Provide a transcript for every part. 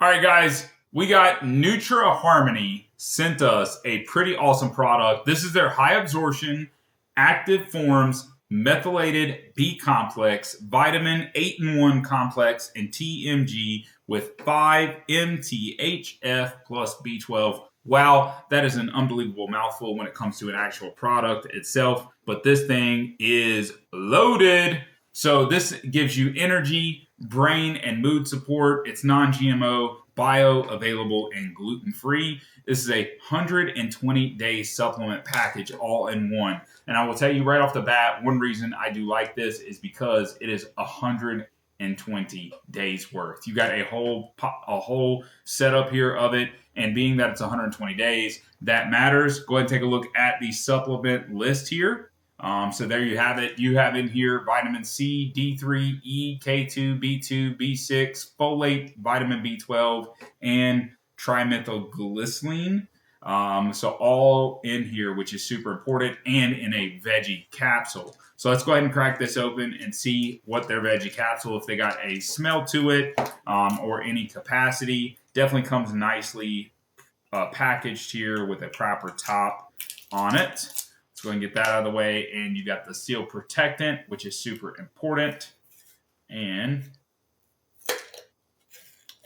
All right, guys, we got Nutraharmony sent us a pretty awesome product. This is their high absorption, active forms, methylated B complex, vitamin 8-in-1 complex, and TMG with 5 MTHF plus B12. Wow, that is an unbelievable mouthful when it comes to an actual product itself, but this thing is loaded. So this gives you energy, brain, and mood support. It's non-GMO, bioavailable, and gluten-free. This is a 120-day supplement package all in one. And I will tell you right off the bat, one reason I do like this is because it is 120 days worth. You got a whole setup here of it, and being that it's 120 days, that matters. Go ahead and take a look at the supplement list here. So there you have it. You have in here vitamin C, D3, E, K2, B2, B6, folate, vitamin B12, and trimethylglycine. So all in here, which is super important, and in a veggie capsule. So let's go ahead and crack this open and see what their veggie capsule, if they got a smell to it or any capacity. Definitely comes nicely packaged here with a proper top on it. Let's go ahead and get that out of the way. And you got the seal protectant, which is super important. And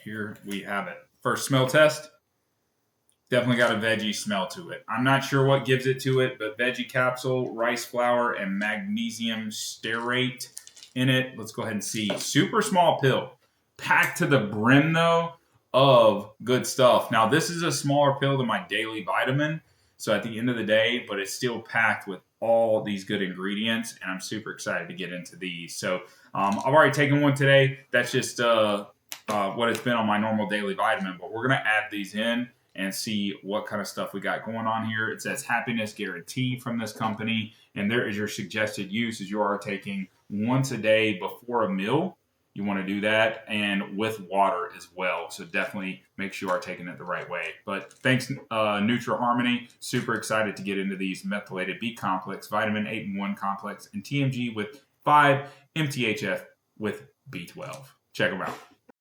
here we have it. First smell test. Definitely got a veggie smell to it. I'm not sure what gives it to it, but veggie capsule, rice flour, and magnesium stearate in it. Let's go ahead and see. Super small pill. Packed to the brim, though, of good stuff. Now, this is a smaller pill than my daily vitamin. So at the end of the day, but it's still packed with all these good ingredients, and I'm super excited to get into these. So I've already taken one today. That's just what it's been on my normal daily vitamin, but we're going to add these in and see what kind of stuff we got going on here. It says happiness guarantee from this company, and there is your suggested use as you are taking once a day before a meal. You want to do that, and with water as well. So definitely make sure you are taking it the right way. But thanks, Nutraharmony. Super excited to get into these methylated B complex, vitamin 8-in-1 complex, and TMG with 5 MTHF with B12. Check them out.